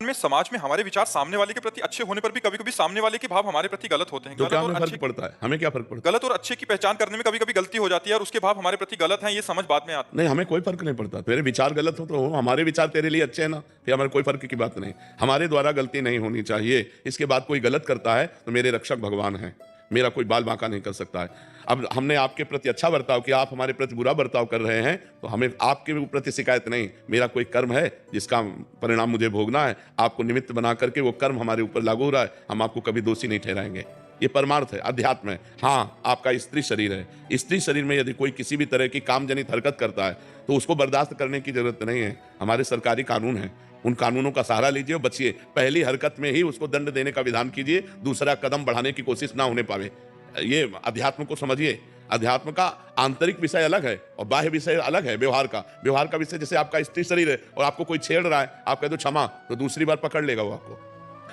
में समाज में हमारे विचार सामने वाले के प्रति अच्छे होने पर भी कभी-कभी सामने वाले के भाव हमारे प्रति गलत होते हैं। तो गलत क्या और हमें अच्छे फर्क पड़ता है? हमें क्या फर्क पड़ता है? गलत और अच्छे की पहचान करने में कभी-कभी गलती हो जाती है और उसके भाव हमारे प्रति गलत हैं, ये समझ बाद में आती नहीं, हमें कोई फर्क नहीं पड़ता। तेरे विचार गलत हो तो हमारे विचार तेरे लिए अच्छे हैं ना, फिर हमारे कोई फर्क की बात नहीं। हमारे द्वारा गलती नहीं होनी चाहिए। इसके बाद कोई गलत करता है तो मेरे रक्षक भगवान हैं, मेरा कोई बाल बांका नहीं कर सकता है। अब हमने आपके प्रति अच्छा बर्ताव किया, आप हमारे प्रति बुरा बर्ताव कर रहे हैं, तो हमें आपके प्रति शिकायत नहीं। मेरा कोई कर्म है जिसका परिणाम मुझे भोगना है, आपको निमित्त बना करके वो कर्म हमारे ऊपर लागू हो रहा है, हम आपको कभी दोषी नहीं ठहराएंगे। ये परमार्थ है, अध्यात्म है। हाँ, आपका स्त्री शरीर है, स्त्री शरीर में यदि कोई किसी भी तरह की कामजनित हरकत करता है तो उसको बर्दाश्त करने की जरूरत नहीं है। हमारे सरकारी कानून हैं, उन कानूनों का सहारा लीजिए और बचिए। पहली हरकत में ही उसको दंड देने का विधान कीजिए, दूसरा कदम बढ़ाने की कोशिश ना होने पावे। ये अध्यात्म को समझिए। अध्यात्म का आंतरिक विषय अलग है और बाह्य विषय अलग है। व्यवहार का विषय, जैसे आपका स्त्री शरीर है और आपको कोई छेड़ रहा है, आप कह दो क्षमा, तो दूसरी बार पकड़ लेगा वो आपको।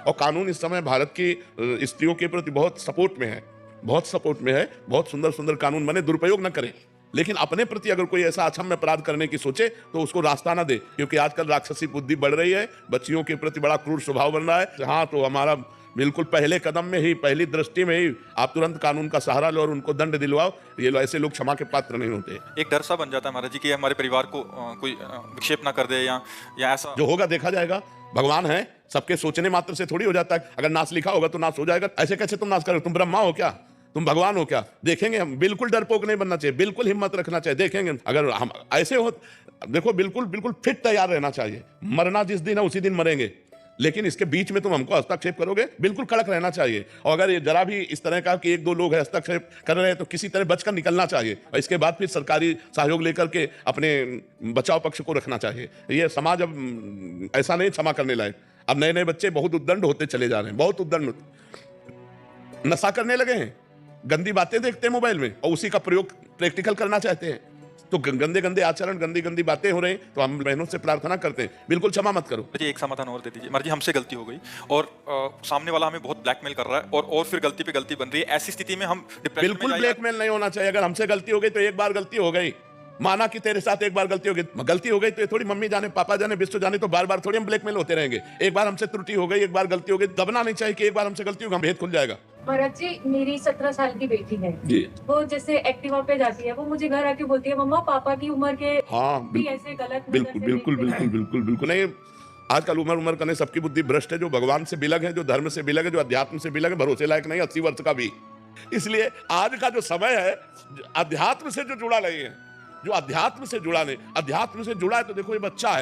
और कानून इस समय भारत की स्त्रियों के प्रति बहुत सपोर्ट में है, बहुत सपोर्ट में है। बहुत सुंदर सुंदर कानून बने, दुरुपयोग न करें। लेकिन अपने प्रति अगर कोई ऐसा अक्षम्य अपराध करने की सोचे तो उसको रास्ता ना दे, क्योंकि आजकल राक्षसी बुद्धि बढ़ रही है, बच्चियों के प्रति बड़ा क्रूर स्वभाव बन रहा है। हाँ, तो हमारा बिल्कुल पहले कदम में ही, पहली दृष्टि में ही आप तुरंत कानून का सहारा लो और उनको दंड दिलवाओ। ये ऐसे लोग क्षमा के पात्र नहीं होते। एक डर सा बन जाता है महाराज जी कि हमारे परिवार को कोई विक्षेप ना कर दे या ऐसा। जो होगा देखा जाएगा। भगवान है, सबके सोचने मात्र से थोड़ी हो जाता है। अगर नाश लिखा होगा तो नाश हो जाएगा। ऐसे कैसे तुम नाश करोगे? तुम ब्रह्मा हो क्या? तुम भगवान हो क्या? देखेंगे हम। बिल्कुल डरपोक नहीं बनना चाहिए, बिल्कुल हिम्मत रखना चाहिए। देखेंगे अगर हम ऐसे हो, देखो बिल्कुल बिल्कुल फिट तैयार रहना चाहिए। मरना जिस दिन है उसी दिन मरेंगे, लेकिन इसके बीच में तुम हमको हस्तक्षेप करोगे, बिल्कुल कड़क रहना चाहिए। और अगर ये जरा भी इस तरह का कि एक दो लोग हस्तक्षेप कर रहे हैं तो किसी तरह बचकर निकलना चाहिए और इसके बाद फिर सरकारी सहयोग लेकर के अपने बचाव पक्ष को रखना चाहिए। ये समाज अब ऐसा नहीं क्षमा करने लायक। अब नए नए बच्चे बहुत उद्दंड होते चले जा रहे हैं, बहुत उद्दंड, नशा करने लगे हैं, गंदी बातें देखते हैं मोबाइल में और उसी का प्रयोग प्रैक्टिकल करना चाहते हैं। तो गंदे गंदे आचरण, गंदी गंदी बातें हो रही, तो हम बहनों से प्रार्थना करते हैं, बिल्कुल क्षमा मत करो। जी, एक समाधान और दे दीजिए महाराज जी। हमसे गलती हो गई और सामने वाला हमें बहुत ब्लैकमेल कर रहा है और फिर गलती पे गलती बन रही है। ऐसी स्थिति में हम बिल्कुल ब्लैकमेल नहीं होना चाहिए। अगर हमसे गलती हो गई तो एक बार गलती हो गई, माना कि तेरे साथ एक बार गलती हो गई तो ये थोड़ी मम्मी जाने, पापा जाने, विश्व जाने तो बार बार थोड़ी हम ब्लैकमेल होते रहेंगे। एक बार हमसे त्रुटि हो गई, एक बार गलती हो गई, दबना नहीं चाहिए कि एक बार हमसे गलती होगी, हम भेद खुल जाएगा। महाराज जी, मेरी 17 साल की बेटी है जी। वो जैसे एक्टिवा पे जाती है, वो मुझे घर आके बोलती है मम्मा पापा की उम्र के हाँ, भी ऐसे गलत बिल्कुल बिल्कुल बिल्कुल बिल्कुल बिल्कुल नहीं। आजकल उम्र करने सबकी बुद्धि भ्रष्ट है। जो भगवान से बिलग है, जो धर्म से बिलग है, जो अध्यात्म से बिलग है, भरोसे लायक नहीं 80 वर्ष का भी। इसलिए आज का जो समय है, अध्यात्म से जो जुड़ा नहीं है, जो अध्यात्म से जुड़ा नहीं, अध्यात्म से जुड़ा है तो देखो ये बच्चा है।